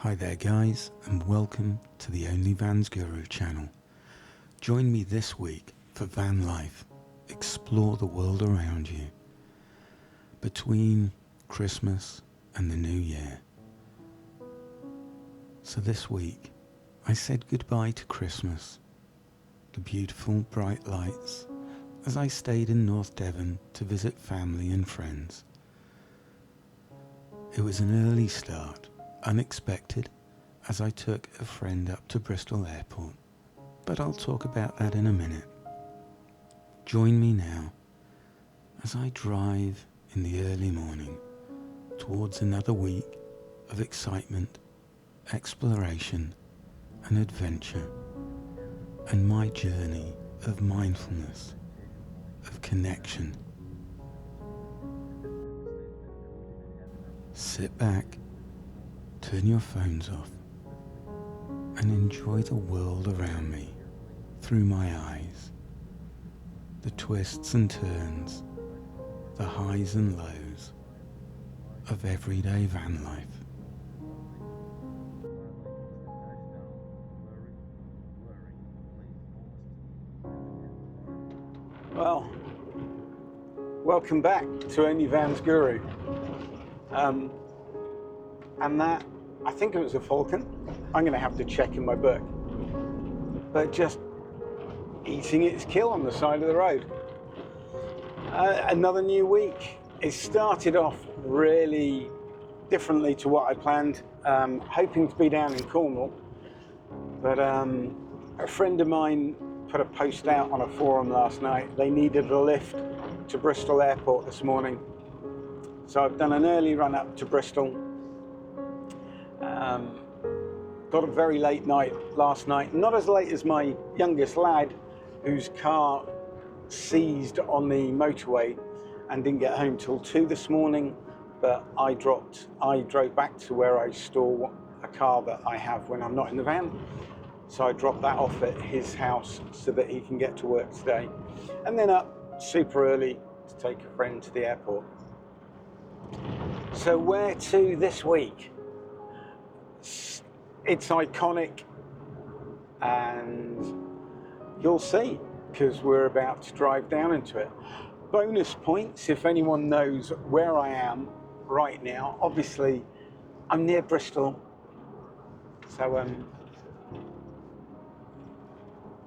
Hi there guys, and welcome to the Only Vans Guru channel. Join me this week for van life. Explore the world around you. Between Christmas and the New Year. So this week, I said goodbye to Christmas. The beautiful bright lights as I stayed in North Devon to visit family and friends. It was an early start, unexpected, as I took a friend up to Bristol Airport, but I'll talk about that in a minute. Join me now as I drive in the early morning towards another week of excitement, exploration and adventure, and my journey of mindfulness, of connection. Sit back, turn your phones off, and enjoy the world around me through my eyes. The twists and turns, the highs and lows of everyday van life. Well, welcome back to Only Vans Guru. And that, I think it was a Falcon. I'm going to have to check in my book. But just eating its kill on the side of the road. Another new week. It started off really differently to what I planned. Hoping to be down in Cornwall. But a friend of mine put a post out on a forum last night. They needed a lift to Bristol Airport this morning. So I've done an early run up to Bristol. Got a very late night last night. Not as late as my youngest lad, whose car seized on the motorway and didn't get home till 2 this morning. But I drove back to where I store a car that I have when I'm not in the van. So I dropped that off at his house so that he can get to work today. And then up super early to take a friend to the airport. So where to this week? It's iconic, and you'll see, because we're about to drive down into it. Bonus points if anyone knows where I am right now. Obviously, I'm near Bristol, so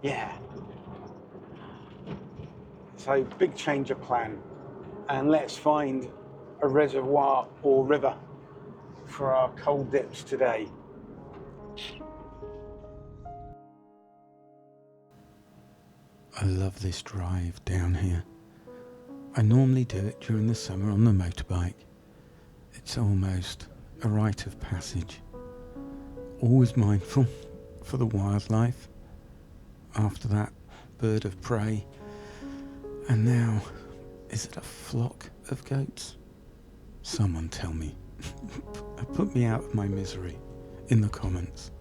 yeah. So big change of plan, and let's find a reservoir or river for our cold dips today. I love this drive down here. I normally do it during the summer on the motorbike. It's almost a rite of passage. Always mindful for the wildlife. After that, bird of prey. And now, is it a flock of goats? Someone tell me. Put me out of my misery in the comments.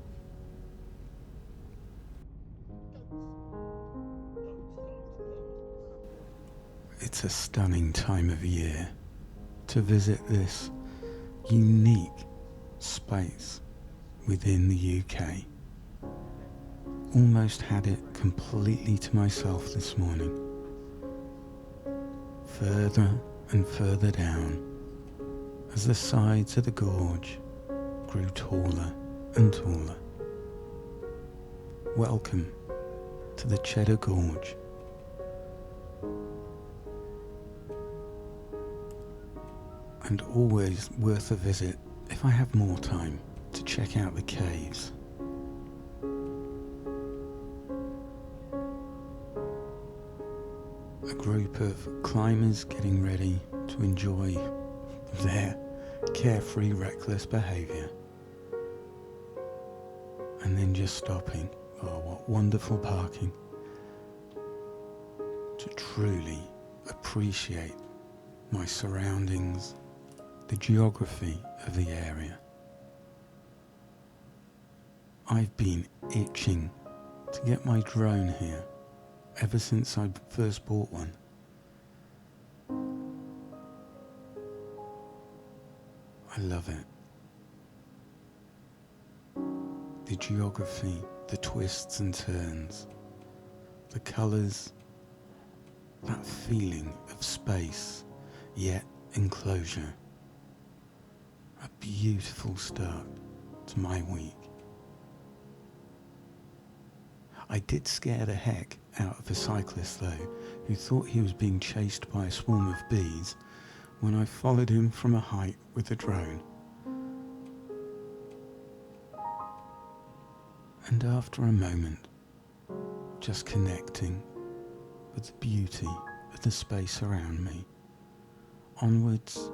It's a stunning time of year to visit this unique space within the UK. Almost had it completely to myself this morning. Further and further down as the sides of the gorge grew taller and taller. Welcome to the Cheddar Gorge. And always worth a visit if I have more time to check out the caves. A group of climbers getting ready to enjoy their carefree, reckless behaviour. And then just stopping, oh what wonderful parking, to truly appreciate my surroundings, the geography of the area. I've been itching to get my drone here ever since I first bought one. I love it. the geography, the twists and turns, the colours, that feeling of space, yet enclosure. A beautiful start to my week. I did scare the heck out of a cyclist though, who thought he was being chased by a swarm of bees when I followed him from a height with a drone. And after a moment, just connecting with the beauty of the space around me, onwards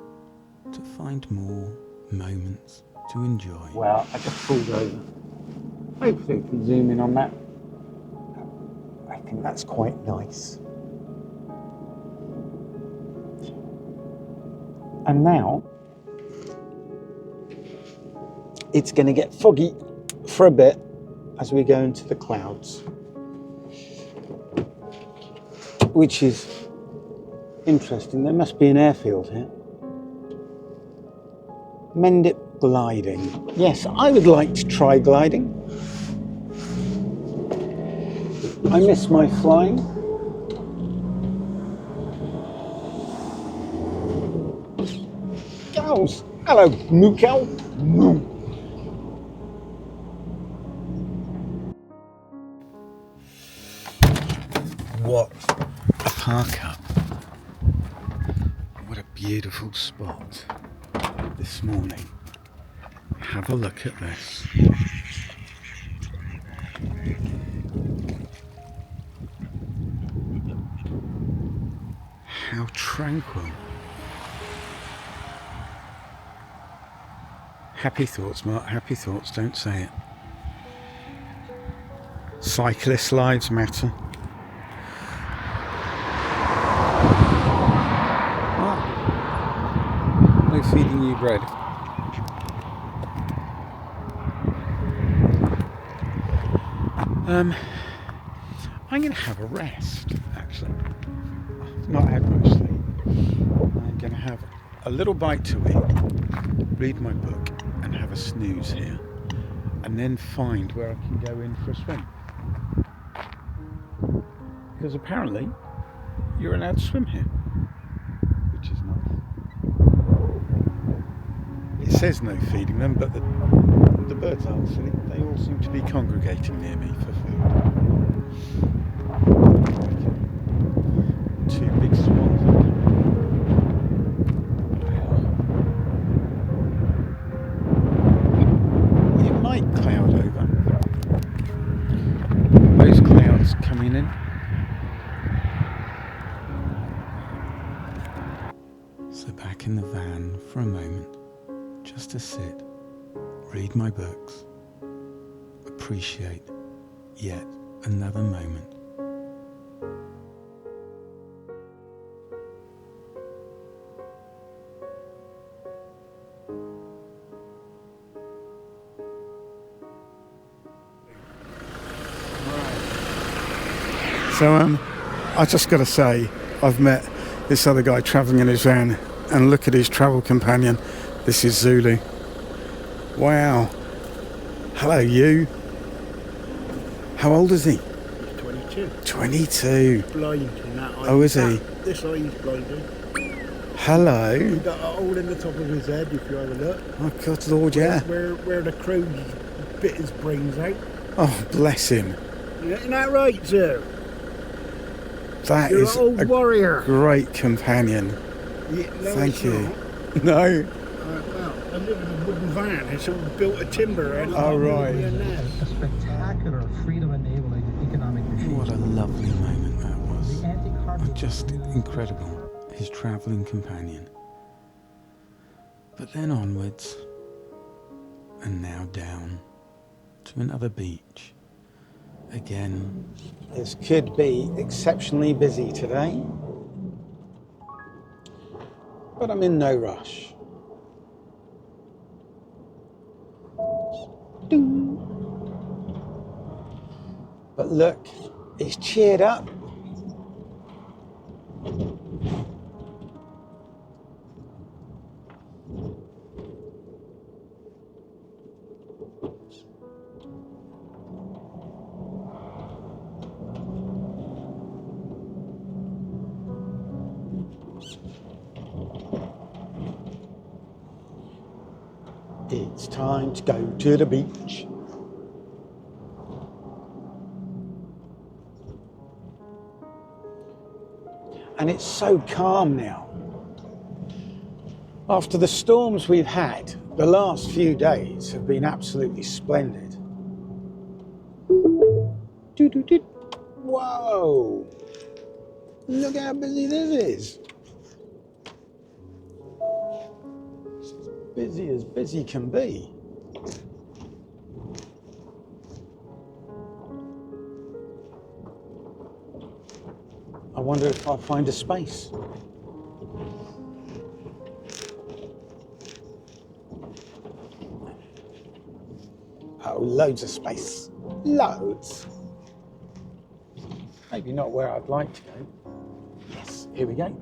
to find more moments to enjoy. Well, I just pulled over. Hopefully you can zoom in on that. I think that's quite nice. And now it's going to get foggy for a bit as we go into the clouds, which is interesting. There must be an airfield here. Mendip gliding. Yes, I would like to try gliding. I miss my flying. Cows. Hello, moo cow. Moo. What a park up. What a beautiful spot this morning. Have a look at this. How tranquil. Happy thoughts, Mark, happy thoughts, don't say it. Cyclists' lives matter. Oh, no feeding you bread. I'm going to have a rest, actually. I've not had much sleep. I'm going to have a little bite to eat, read my book, and have a snooze here, and then find where I can go in for a swim. Because apparently you're allowed to swim here, which is nice. It says no feeding them, but the birds aren't silly. They all seem to be congregating near me for food. Two big swans. It might cloud over. Those clouds coming in. So back in the van for a moment, just to sit, read my books, appreciate yet another moment. So I just got to say, I've met this other guy travelling in his van, and look at his travel companion. This is Zulu. Wow. Hello, you. How old is he? 22. 22. Blind in that eye. Oh, is he? This eye is blinded. Hello. He's got a hole in the top of his head, if you have a look. Oh, God, Lord, yeah. Where the crows bit his brains out. Oh, bless him. Isn't that right, sir? That You're is an old a warrior. great companion. Yeah, no, Thank it's you. not. No. Well, I live in a wooden van. It's all built of timber. And Oh, right. A spectacular freedom-enabling economic machine. What a lovely moment that was. The anti-carbon Just incredible, his travelling companion. But then onwards, and now down to another beach. Again, this could be exceptionally busy today, but I'm in no rush. Ding. But look, it's cheered up. It's time to go to the beach. And it's so calm now. After the storms we've had, the last few days have been absolutely splendid. Whoa! Look how busy this is. It's as busy can be. I wonder if I'll find a space. Oh, loads of space. Loads. Maybe not where I'd like to go. Yes, here we go.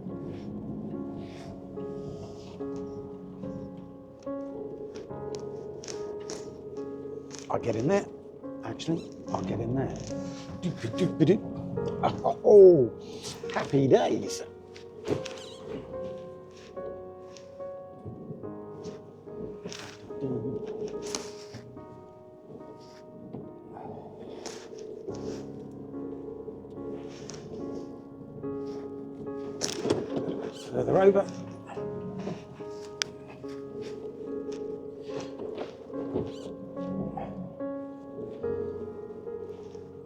I'll get in there. Actually, I'll get in there. Oh, happy days. Further over.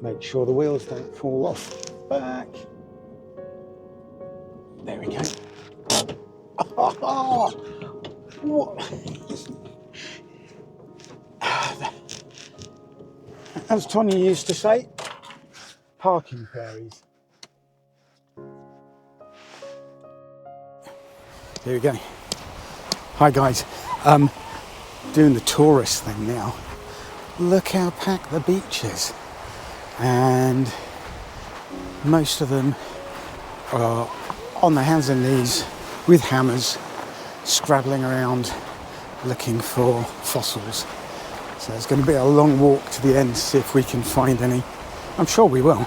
Make sure the wheels don't fall off. Back. There we go. Oh, what? As Tony used to say, parking fairies. Here we go. Hi guys. Doing the tourist thing now. Look how packed the beach is. And most of them are on their hands and knees with hammers, scrabbling around looking for fossils. So it's going to be a long walk to the end to see if we can find any. I'm sure we will.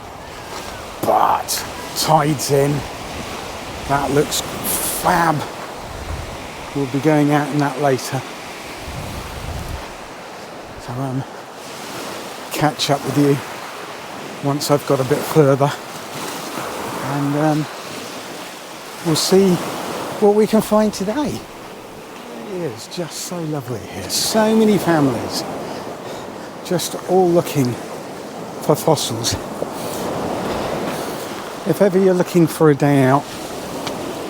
But tide's in. That looks fab. We'll be going out in that later. So catch up with you once I've got a bit further, and we'll see what we can find today. It is just so lovely here. So many families just all looking for fossils. If ever you're looking for a day out,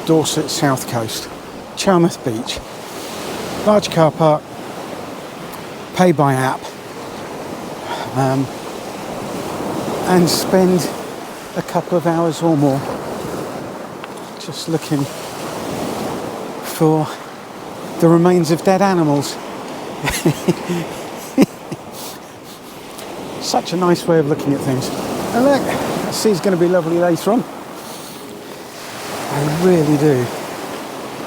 Dorset South Coast, Charmouth Beach, large car park, pay by app, and spend a couple of hours or more just looking for the remains of dead animals. Such a nice way of looking at things. And look, the sea's going to be lovely later on. I really do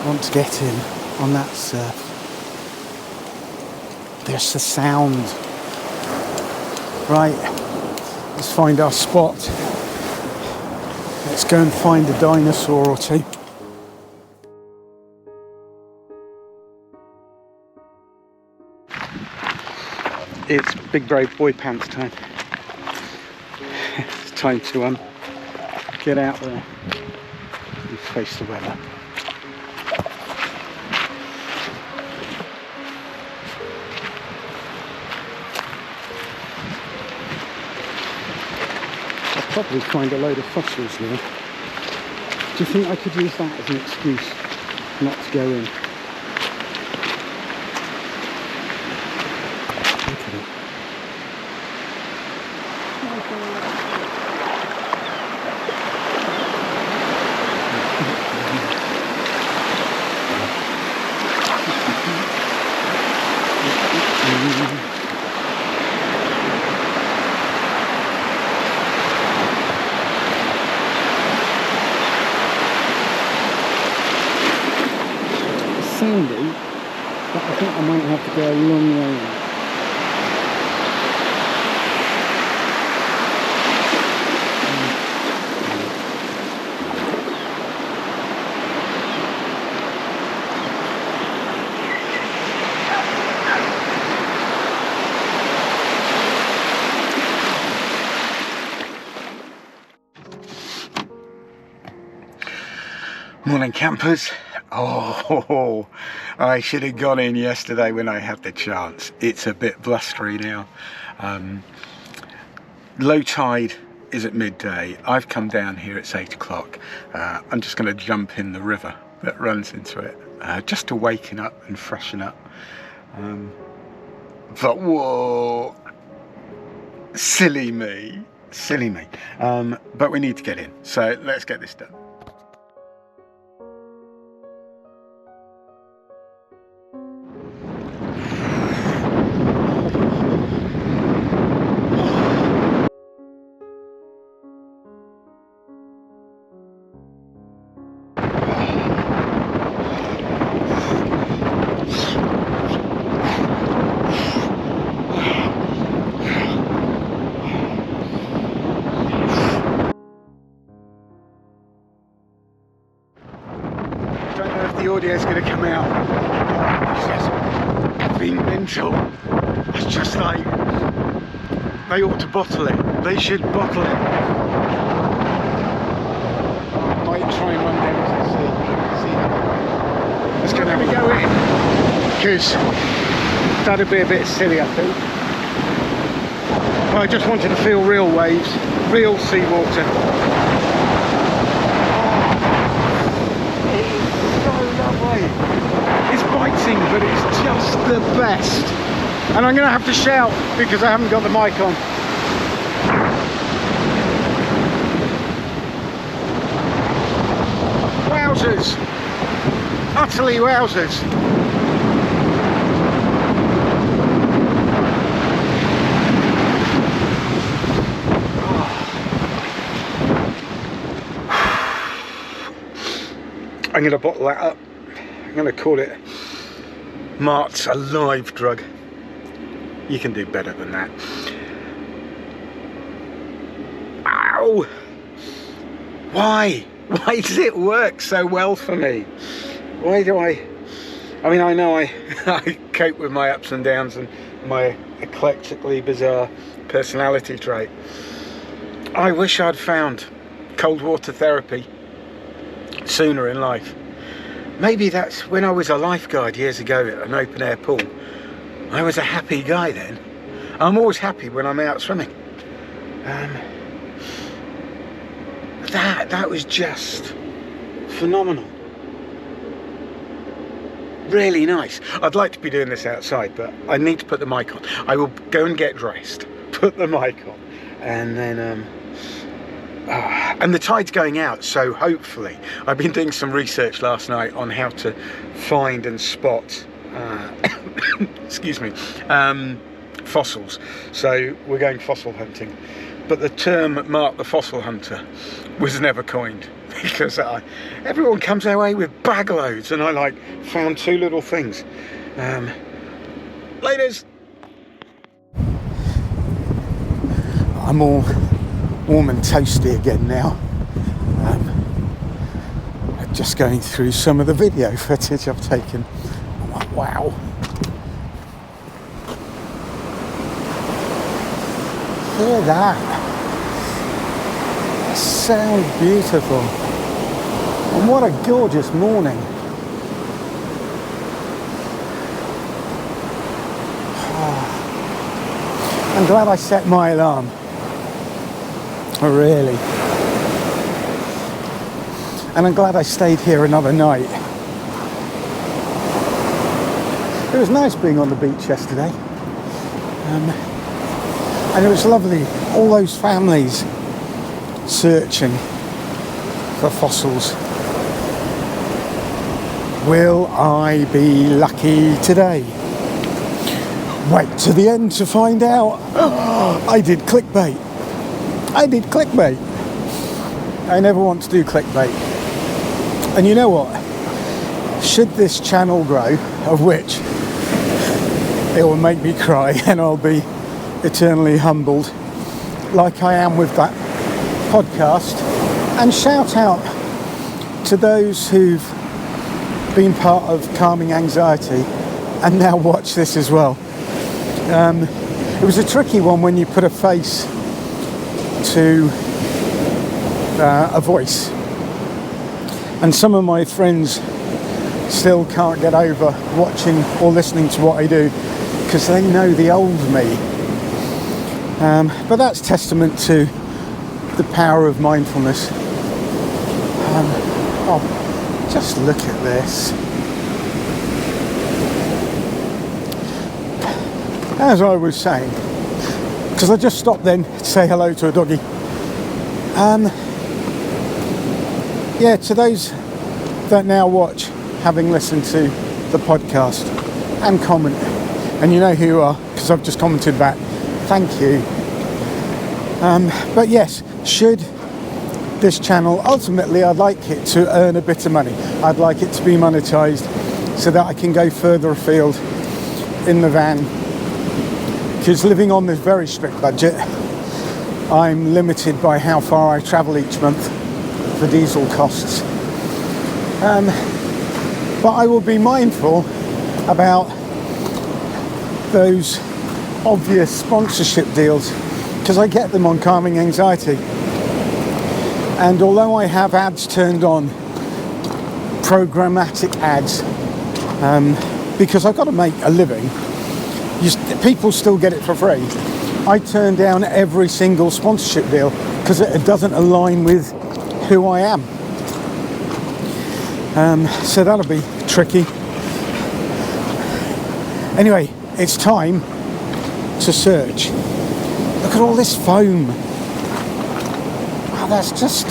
want to get in on that surf. There's the sound. Right, let's find our spot. Let's go and find a dinosaur or two. It's big brave boy pants time. It's time to get out there and face the weather. I'll probably find a load of fossils there. Do you think I could use that as an excuse not to go in? Look at it. Sandy, but I think I might have to go a long way in. Morning campers. Oh, I should have gone in yesterday when I had the chance. It's a bit blustery now. Low tide is at midday. I've come down here, it's 8 o'clock. I'm just going to jump in the river that runs into it, just to waken up and freshen up. But whoa, silly me. But we need to get in, so let's get this done. The audio is going to come out. It's just being mental. It's just like they ought to bottle it. They should bottle it. I might try and run down to see them. Let's go now. We go in because that'd be a bit silly, I think. I just wanted to feel real waves, real seawater. It's biting, but it's just the best. And I'm going to have to shout because I haven't got the mic on. Wowzers! Utterly wowzers! I'm going to bottle that up. I'm going to call it Mart's Alive drug. You can do better than that. Ow! Why? Why does it work so well for me? Why do I mean, I know I cope with my ups and downs and my eclectically bizarre personality trait. I wish I'd found cold water therapy sooner in life. Maybe that's when I was a lifeguard years ago at an open air pool. I was a happy guy then. I'm always happy when I'm out swimming. That was just phenomenal. Really nice. I'd like to be doing this outside, but I need to put the mic on. I will go and get dressed, put the mic on, and then and the tide's going out, so hopefully I've been doing some research last night on how to find and spot excuse me, fossils. So we're going fossil hunting, but the term Mark the Fossil Hunter was never coined because everyone comes away with bag loads, and I found two little things. Laters. I'm all warm and toasty again now. Just going through some of the video footage I've taken. I'm like, wow. Hear that? That sounds beautiful. And what a gorgeous morning. I'm glad I set my alarm. Really. And I'm glad I stayed here another night. It was nice being on the beach yesterday. And it was lovely, all those families searching for fossils. Will I be lucky today? Wait to the end to find out. I did clickbait. I never want to do clickbait. And you know what? Should this channel grow, of which it will make me cry and I'll be eternally humbled, like I am with that podcast, and shout out to those who've been part of calming anxiety and now watch this as well. It was a tricky one when you put a face to a voice, And some of my friends still can't get over watching or listening to what I do because they know the old me. But that's testament to the power of mindfulness. Oh, just look at this. As I was saying, because I just stopped then to say hello to a doggy. Yeah, to those that now watch, having listened to the podcast and comment, and you know who you are because I've just commented back, thank you. But yes, should this channel, ultimately I'd like it to earn a bit of money. I'd like it to be monetized so that I can go further afield in the van, because living on this very strict budget, I'm limited by how far I travel each month for diesel costs. But I will be mindful about those obvious sponsorship deals because I get them on calming anxiety. And although I have ads turned on, programmatic ads, because I've got to make a living, people still get it for free. I turn down every single sponsorship deal because it doesn't align with who I am. So that'll be tricky. Anyway, it's time to search. Look at all this foam. Wow, that's just...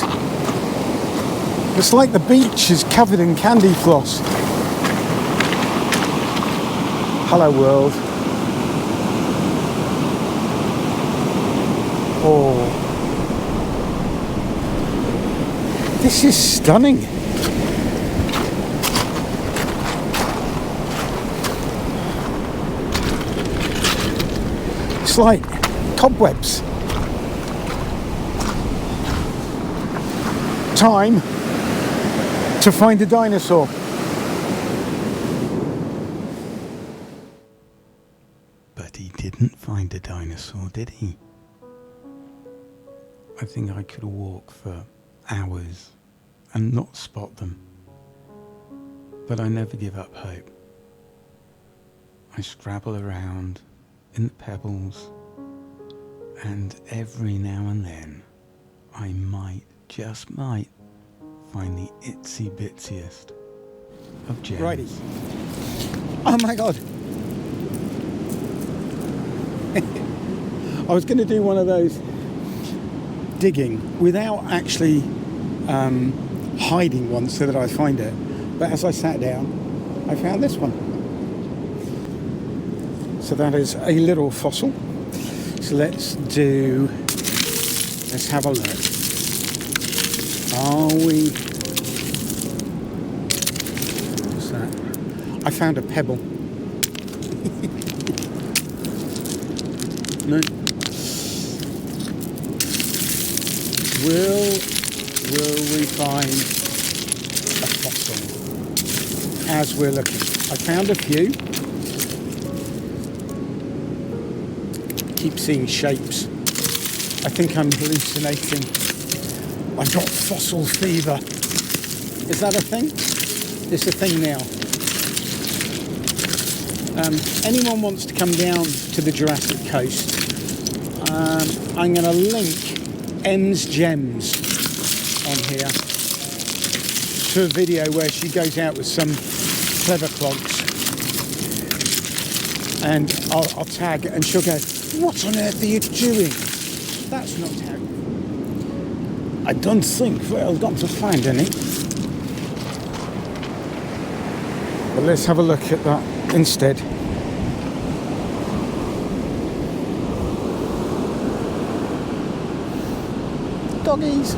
It's like the beach is covered in candy floss. Hello world. Oh. This is stunning. It's like cobwebs. Time to find a dinosaur. But he didn't find a dinosaur, did he? I think I could walk for hours and not spot them. But I never give up hope. I scrabble around in the pebbles, and every now and then I might, just might, find the itsy bitsiest of gems. Righty. Oh my god. I was going to do one of those digging without actually hiding one so that I find it. But as I sat down, I found this one. So that is a little fossil. So let's have a look. Are we... What's that? I found a pebble. No. Will we find a fossil as we're looking? I found a few. Keep seeing shapes. I think I'm hallucinating. I've got fossil fever. Is that a thing? It's a thing now. Anyone wants to come down to the Jurassic Coast, I'm going to link M's Gems on here to a video where she goes out with some clever clogs, and I'll tag it and she'll go, what on earth are you doing? That's not how... I don't think we're going to find any. But let's have a look at that instead. Doggies.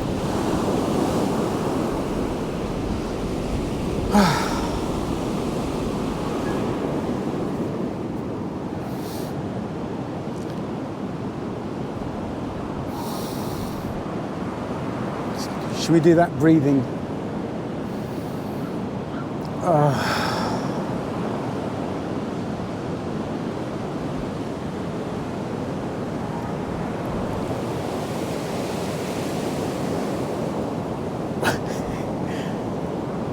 Should we do that breathing?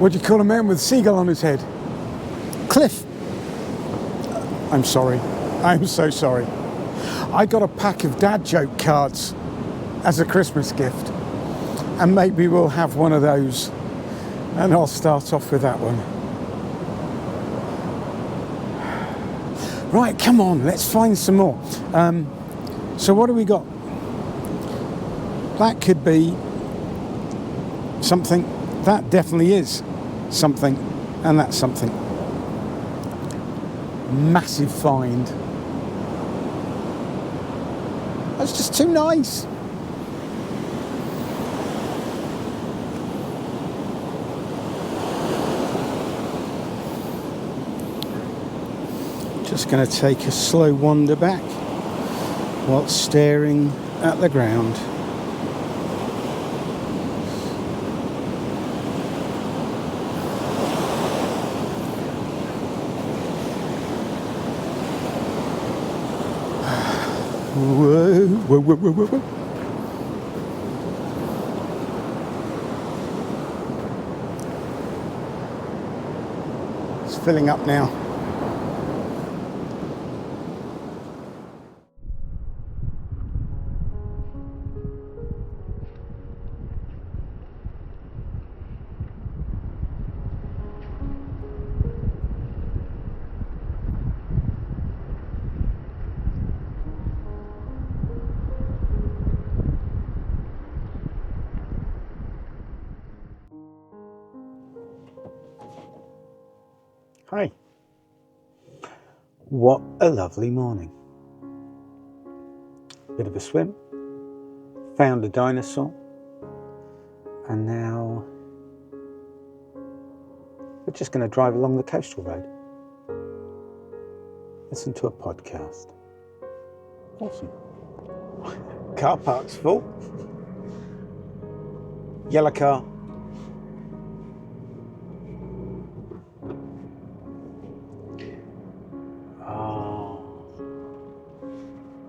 What do you call a man with a seagull on his head? Cliff. I'm sorry. I'm so sorry. I got a pack of dad joke cards as a Christmas gift, and maybe we'll have one of those, and I'll start off with that one. Right, come on, let's find some more. So what do we got? That could be something. That definitely is something, and that's something. Massive find. That's just too nice. Just going to take a slow wander back while staring at the ground. Whoa, whoa, whoa, whoa, whoa, whoa. It's filling up now. Hi. What a lovely morning. Bit of a swim, found a dinosaur, and now we're just going to drive along the coastal road. Listen to a podcast. Awesome. Car park's full. Yellow car.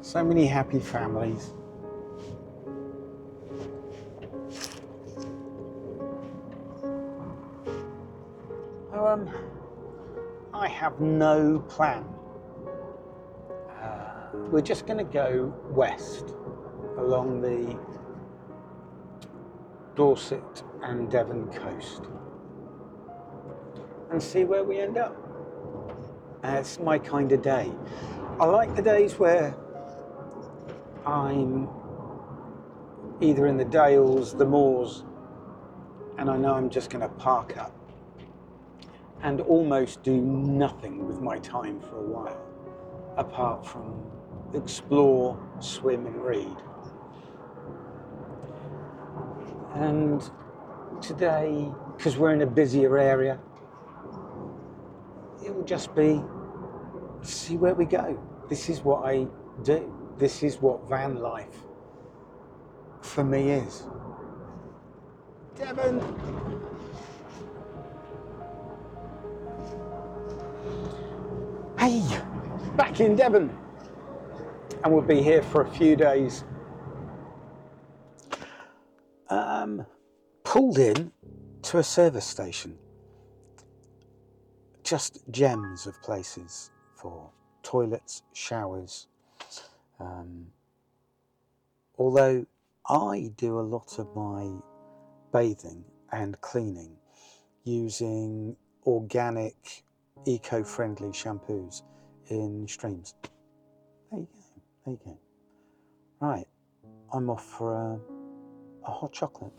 So many happy families. I have no plan. We're just going to go west along the Dorset and Devon coast and see where we end up. It's my kind of day. I like the days where I'm either in the Dales, the moors, and I know I'm just going to park up and almost do nothing with my time for a while, apart from explore, swim and read. And today, because we're in a busier area, it will just be see where we go. This is what I do. This is what van life for me is. Devon! Hey! Back in Devon! And we'll be here for a few days. Pulled in to a service station. Just gems of places for toilets, showers. Although I do a lot of my bathing and cleaning using organic, eco-friendly shampoos in streams. There you go, there you go. Right, I'm off for a hot chocolate.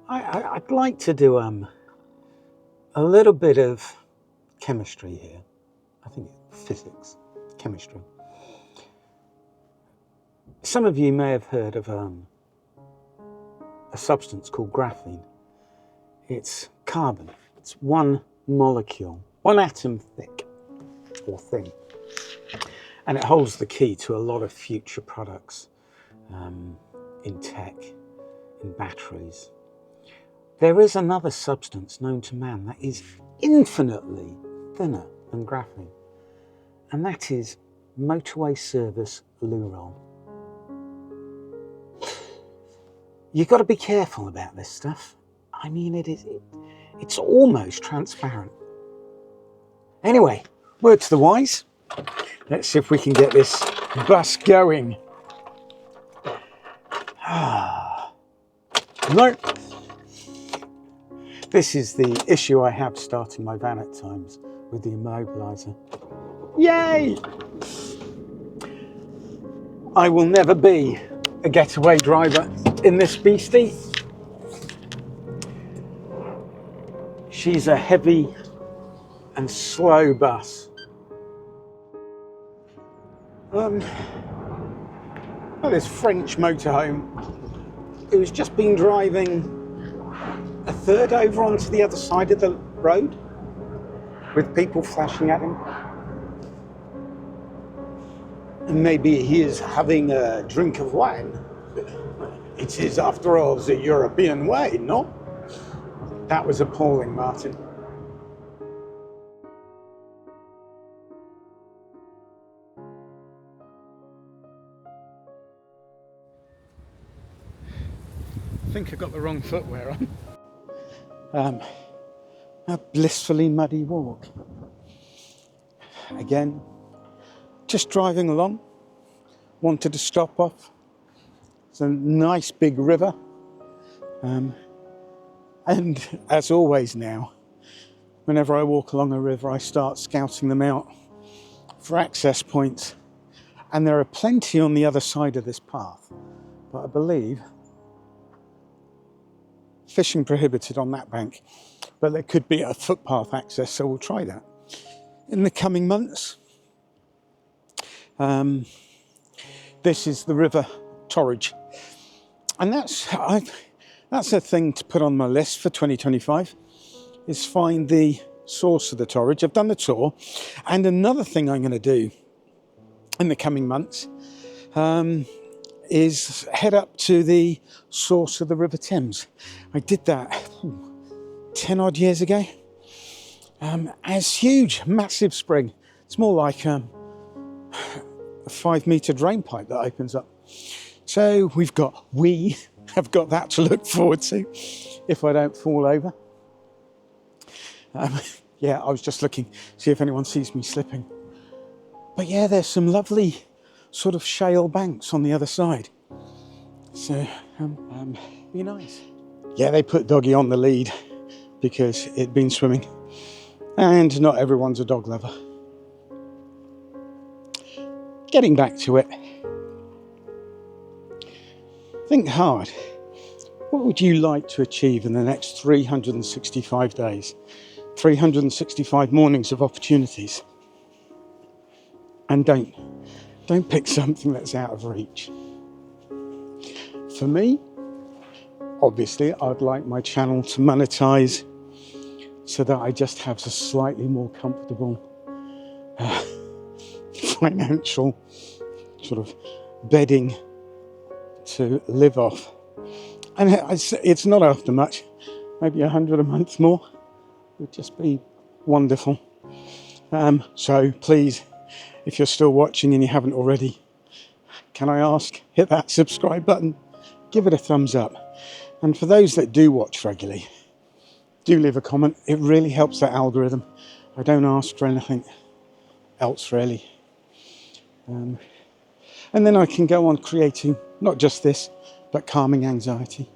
I'd like to do a little bit of chemistry here. I think it's physics, chemistry. Some of you may have heard of a substance called graphene. It's carbon. It's one molecule, one atom thick or thin. And it holds the key to a lot of future products in tech, in batteries. There is another substance known to man that is infinitely thinner than graphene, and that is motorway service loo roll. You've got to be careful about this stuff. I mean, it's almost transparent. Anyway, word to the wise. Let's see if we can get this bus going. No. This is the issue I have starting my van at times with the immobiliser. Yay! I will never be a getaway driver in this beastie. She's a heavy and slow bus. This French motorhome, it was just been driving a third over onto the other side of the road with people flashing at him. And maybe he is having a drink of wine. It is, after all, the European way, no? That was appalling, Martin. I think I got the wrong footwear on. A blissfully muddy walk. Again, just driving along, wanted to stop off. It's a nice big river. And as always now, whenever I walk along a river, I start scouting them out for access points. And there are plenty on the other side of this path. But I believe fishing prohibited on that bank, but there could be a footpath access, so we'll try that in the coming months. This is the River Torridge, and that's a thing to put on my list for 2025, is find the source of the Torridge. I've done the tour, and another thing I'm going to do in the coming months is head up to the source of the River Thames. I did that 10 odd years ago. As huge, massive spring. It's more like a 5-metre drain pipe that opens up. So we have got that to look forward to if I don't fall over. Yeah, I was just looking, see if anyone sees me slipping. But yeah, there's some lovely sort of shale banks on the other side. So, be nice. Yeah, they put Doggy on the lead because it'd been swimming. And not everyone's a dog lover. Getting back to it. Think hard. What would you like to achieve in the next 365 days? 365 mornings of opportunities. And don't pick something that's out of reach. For me, obviously, I'd like my channel to monetize so that I just have a slightly more comfortable financial sort of bedding to live off. And it's not after much, maybe 100 a month more would just be wonderful. So please, if you're still watching and you haven't already, can I ask, hit that subscribe button, give it a thumbs up. And for those that do watch regularly, do leave a comment. It really helps that algorithm. I don't ask for anything else really. And then I can go on creating not just this, but calming anxiety,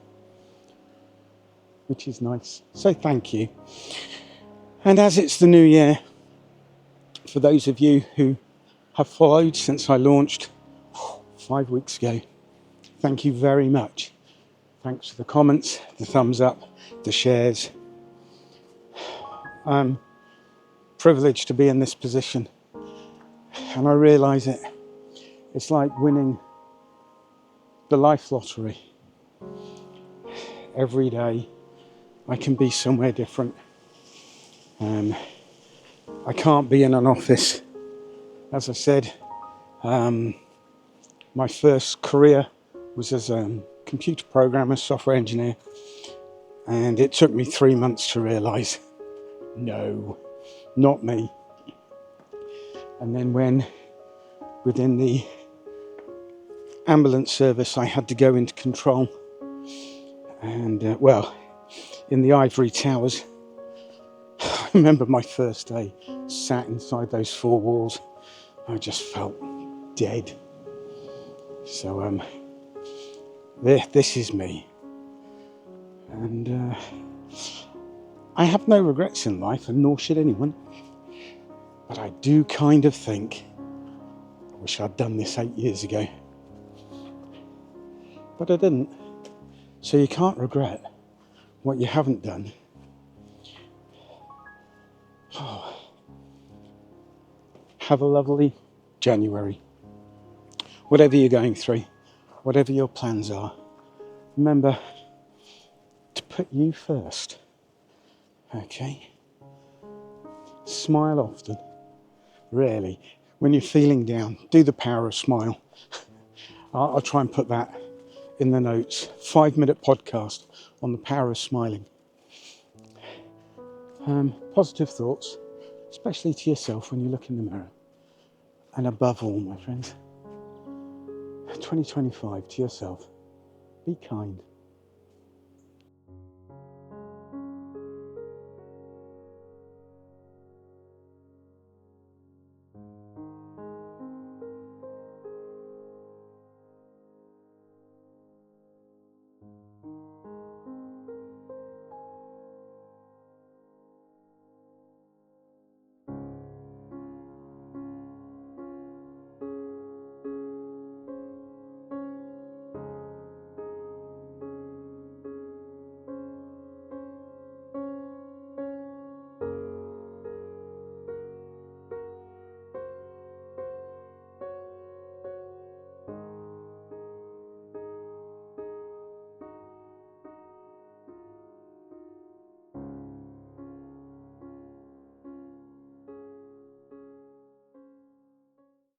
which is nice. So thank you. And as it's the new year, for those of you who have followed since I launched 5 weeks ago, thank you very much. Thanks for the comments, the thumbs up, the shares. I'm privileged to be in this position, and I realise it. It's like winning the life lottery. Every day I can be somewhere different. I can't be in an office. As I said, my first career was as a computer programmer, software engineer, and it took me 3 months to realise, no, not me. And then when within the ambulance service I had to go into control, And well, in the ivory towers, I remember my first day sat inside those four walls. I just felt dead. So this is me, and I have no regrets in life, and nor should anyone. But I do kind of think I wish I'd done this 8 years ago, but I didn't. So you can't regret what you haven't done. Oh. Have a lovely January. Whatever you're going through, whatever your plans are, remember to put you first. Okay? Smile often. Really. When you're feeling down, do the power of smile. I'll try and put that in the notes. 5-minute podcast on the power of smiling. Positive thoughts, especially to yourself when you look in the mirror. And above all, my friends, 2025 to yourself, be kind.